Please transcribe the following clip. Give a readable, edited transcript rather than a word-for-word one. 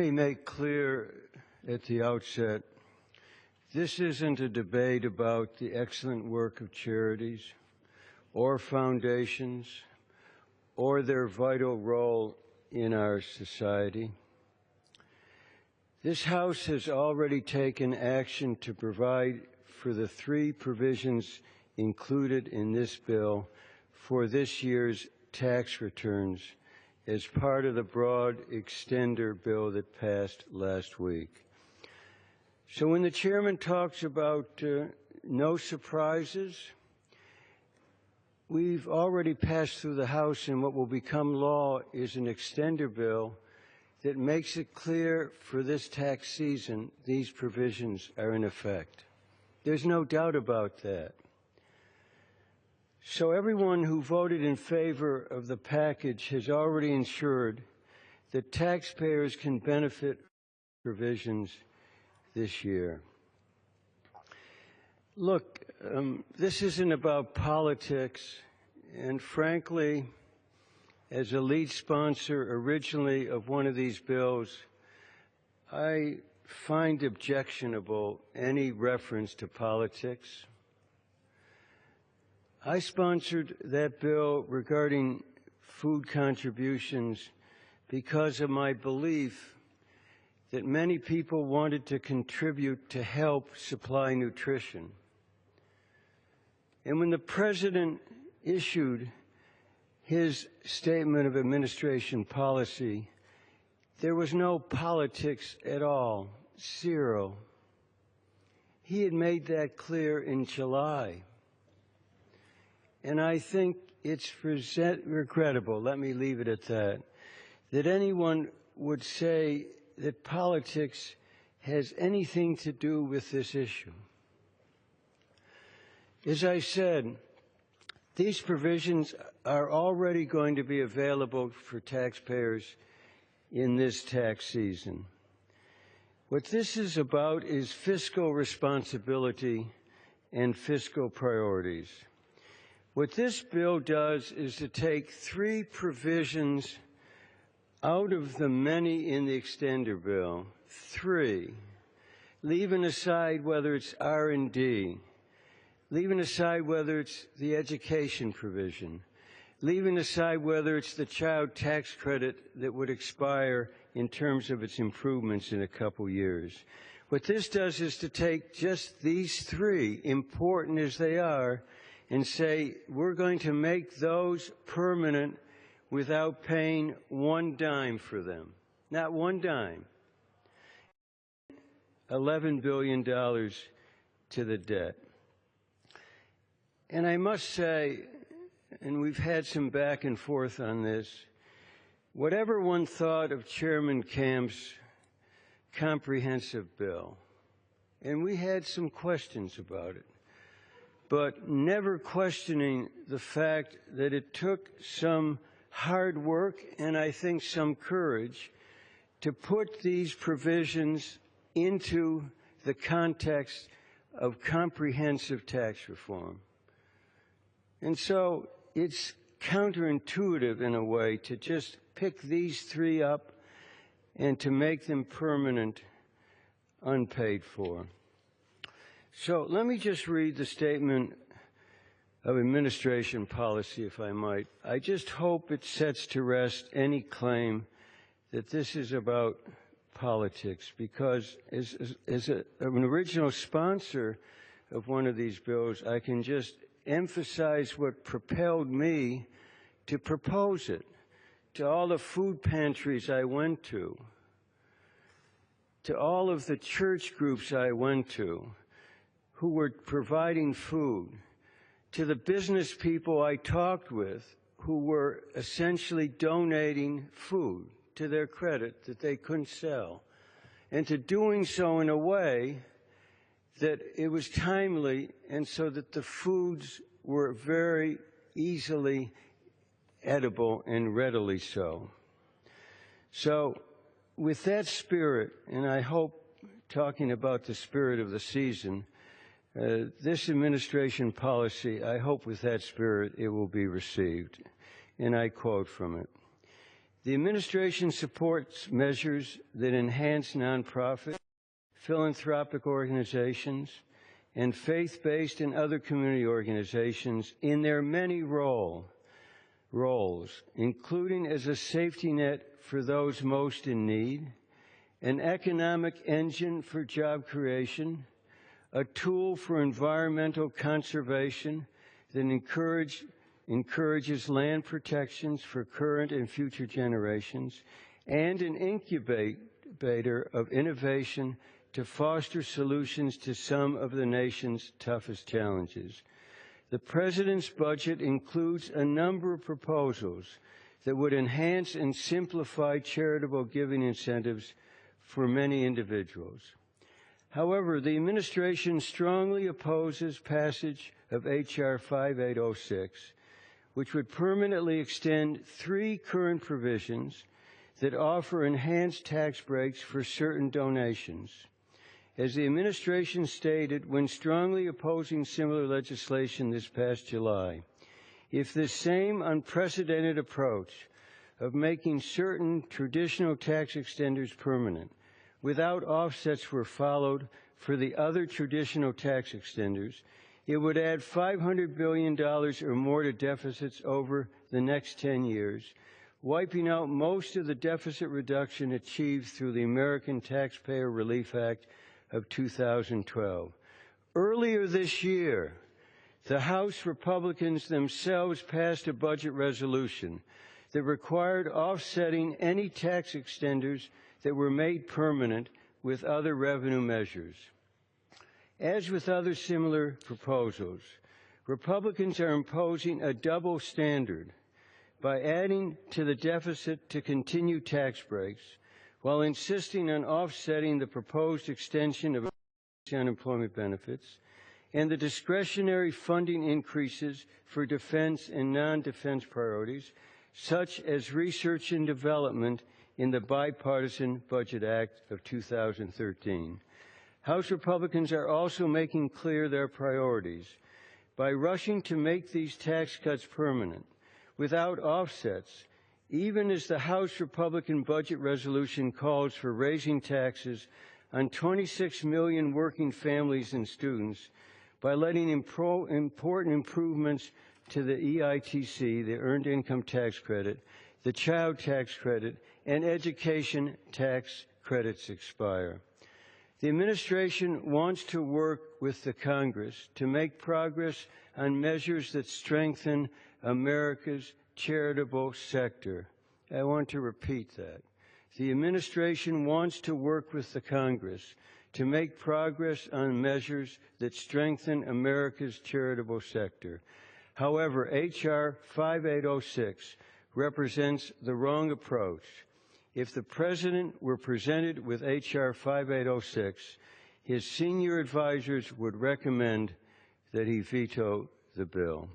Let me make clear at the outset, this isn't a debate about the excellent work of charities or foundations or their vital role in our society. This House has already taken action to provide for the three provisions included in this bill for this year's tax returns as part of the broad extender bill that passed last week. So when the chairman talks about no surprises, we've already passed through the House, and what will become law is an extender bill that makes it clear for this tax season these provisions are in effect. There's no doubt about that. So everyone who voted in favor of the package has already ensured that taxpayers can benefit from provisions this year. Look, this isn't about politics, and frankly, as a lead sponsor originally of one of these bills, I find objectionable any reference to politics. I sponsored that bill regarding food contributions because of my belief that many people wanted to contribute to help supply nutrition. And when the President issued his statement of administration policy, there was no politics at all, zero. He had made that clear in July. And I think it's regrettable, let me leave it at that anyone would say that politics has anything to do with this issue. As I said, these provisions are already going to be available for taxpayers in this tax season. What this is about is fiscal responsibility and fiscal priorities. What this bill does is to take three provisions out of the many in the extender bill, three, leaving aside whether it's R&D, leaving aside whether it's the education provision, leaving aside whether it's the child tax credit that would expire in terms of its improvements in a couple years. What this does is to take just these three, important as they are, and say, we're going to make those permanent without paying one dime for them. Not one dime. $11 billion to the debt. And I must say, and we've had some back and forth on this, whatever one thought of Chairman Camp's comprehensive bill, and we had some questions about it, but never questioning the fact that it took some hard work and I think some courage to put these provisions into the context of comprehensive tax reform. And so it's counterintuitive in a way to just pick these three up and to make them permanent, unpaid for. So let me just read the statement of administration policy, if I might. I just hope it sets to rest any claim that this is about politics, because as an original sponsor of one of these bills, I can just emphasize what propelled me to propose it to all the food pantries I went to all of the church groups I went to, who were providing food, to the business people I talked with who were essentially donating food to their credit that they couldn't sell, and to doing so in a way that it was timely and so that the foods were very easily edible and readily so. So with that spirit, and I hope talking about the spirit of the season, this administration policy, I hope with that spirit it will be received. And I quote from it. The administration supports measures that enhance nonprofit, philanthropic organizations, and faith-based and other community organizations in their many roles, including as a safety net for those most in need, an economic engine for job creation, a tool for environmental conservation that encourages land protections for current and future generations, and an incubator of innovation to foster solutions to some of the nation's toughest challenges. The President's budget includes a number of proposals that would enhance and simplify charitable giving incentives for many individuals. However, the administration strongly opposes passage of H.R. 5806, which would permanently extend 3 current provisions that offer enhanced tax breaks for certain donations. As the administration stated when strongly opposing similar legislation this past July, if this same unprecedented approach of making certain traditional tax extenders permanent without offsets were followed for the other traditional tax extenders, it would add $500 billion or more to deficits over the next 10 years, wiping out most of the deficit reduction achieved through the American Taxpayer Relief Act of 2012. Earlier this year, the House Republicans themselves passed a budget resolution that required offsetting any tax extenders that were made permanent with other revenue measures. As with other similar proposals, Republicans are imposing a double standard by adding to the deficit to continue tax breaks while insisting on offsetting the proposed extension of unemployment benefits and the discretionary funding increases for defense and non-defense priorities, such as research and development in the Bipartisan Budget Act of 2013. House Republicans are also making clear their priorities by rushing to make these tax cuts permanent without offsets, even as the House Republican budget resolution calls for raising taxes on 26 million working families and students by letting important improvements to the EITC, the Earned Income Tax Credit, the Child Tax Credit, and education tax credits expire. The administration wants to work with the Congress to make progress on measures that strengthen America's charitable sector. I want to repeat that. The administration wants to work with the Congress to make progress on measures that strengthen America's charitable sector. However, H.R. 5806 represents the wrong approach. If the President were presented with H.R. 5806, his senior advisors would recommend that he veto the bill.